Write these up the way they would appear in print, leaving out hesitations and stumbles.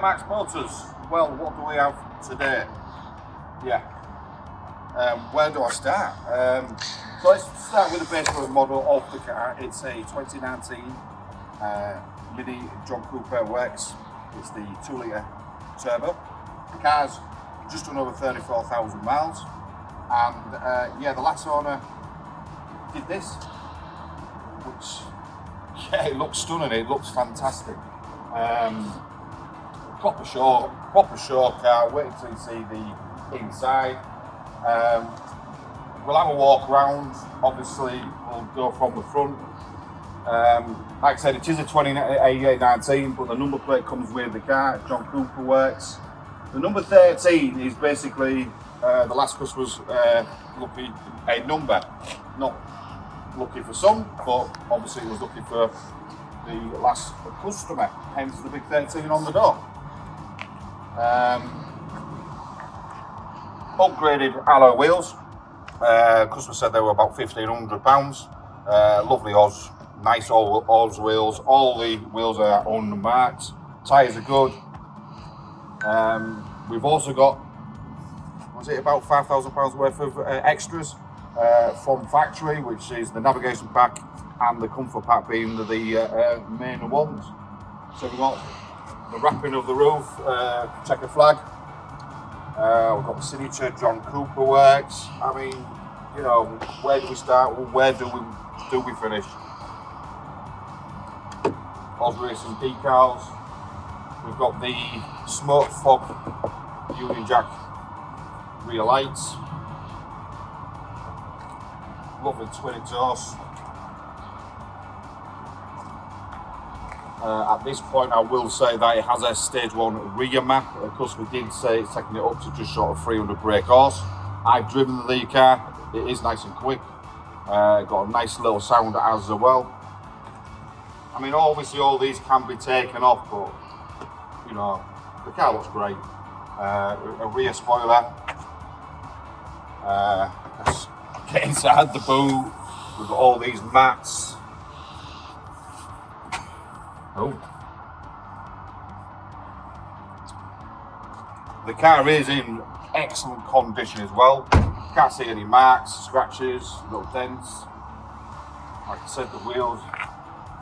Benmarks Motors. Well, what do we have today? Yeah. Where do I start? So let's start with the base model of the car. It's a 2019 MINI John Cooper Works. It's the 2-litre turbo. The car's just done over 34,000 miles. And yeah, the last owner did this, which, yeah, it looks stunning. It looks fantastic. Proper show car. Wait until you see the inside. We'll have a walk around. Obviously, we'll go from the front. Like I said, it is a 2019, but the number plate comes with the car. John Cooper Works. The number 13 is basically the last customer's lucky a number. Not lucky for some, but obviously it was lucky for the last customer. Hence the big 13 on the door. Upgraded alloy wheels. Customer said they were about £1,500. Lovely Oz, nice Oz wheels. All the wheels are unmarked. Tyres are good. We've also got, was it about £5,000 worth of extras from factory, which is the navigation pack and the comfort pack being the main ones. So we've got the wrapping of the roof, checker flag. We've got the signature John Cooper Works. I mean, you know, where do we start? Where do we finish? Oz Racing decals. We've got the smoke fog Union Jack rear lights. Lovely twin exhaust. At this point, I will say that it has a stage 1 rear map. Of course, we did say it's taking it up to just short of 300 brake horse. I've driven the car. It is nice and quick. Got a nice little sound as well. I mean, obviously, all these can be taken off, but you know, the car looks great. A rear spoiler. Let's get inside the boot. We've got all these mats. Oh. The car is in excellent condition as well. Can't see any marks, scratches, no dents. Like I said, the wheels,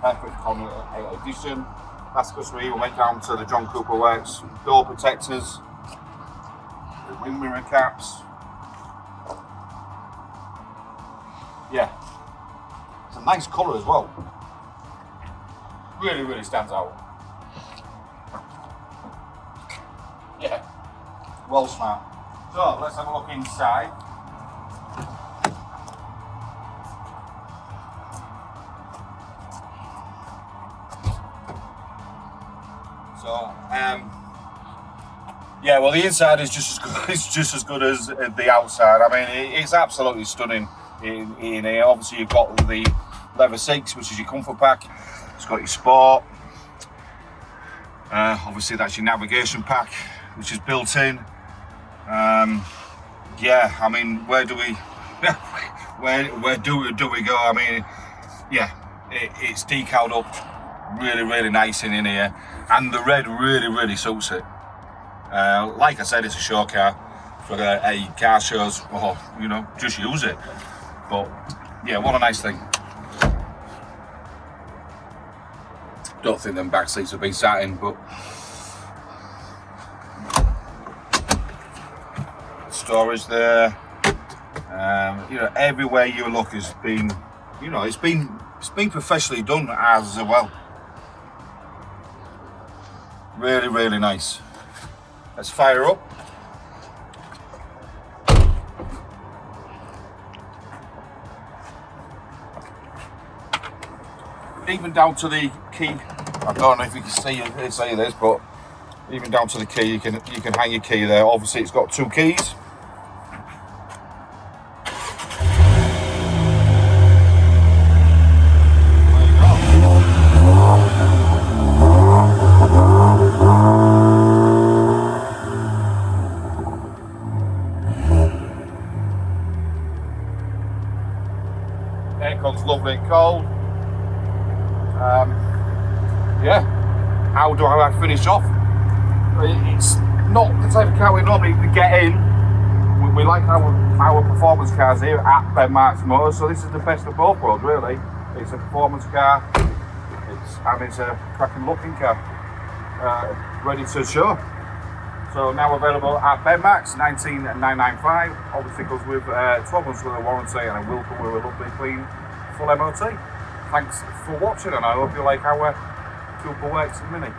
perfect condition. Last customer we went down to the John Cooper Works door protectors, the wing mirror caps. Yeah, it's a nice colour as well. Really, really stands out. Yeah, well smart. So let's have a look inside. So, yeah, well, the inside is just as good. It's just as good as the outside. I mean, it's absolutely stunning. In here, obviously, you've got the leather seats, which is your comfort pack. It's got your sport. Obviously, that's your navigation pack, which is built in. Yeah, I mean, where do we go? I mean, yeah, it's decaled up, really, really nice in here, and the red really suits it. Like I said, it's a show car for a car shows, or you know, just use it. But yeah, what a nice thing. Don't think them back seats have been sat in, but storage there. You know, everywhere you look has been, you know, it's been professionally done as well. Really, really nice. Let's fire up. Even down to the key. I don't know if you can see this, but even down to the key, you can hang your key there. Obviously, it's got 2 keys. Aircon's lovely and cold. Yeah, how do I finish off? It's not the type of car we normally get in. We like our performance cars here at Benmarks Motors, so this is the best of both worlds, really. It's a performance car, and it's a cracking looking car, ready to show. So now available at Benmarks, 19,995. Obviously goes with 12 months worth of warranty, and it will come with a lovely clean full MOT. Thanks for watching, and I hope you like our Cooper Works Mini.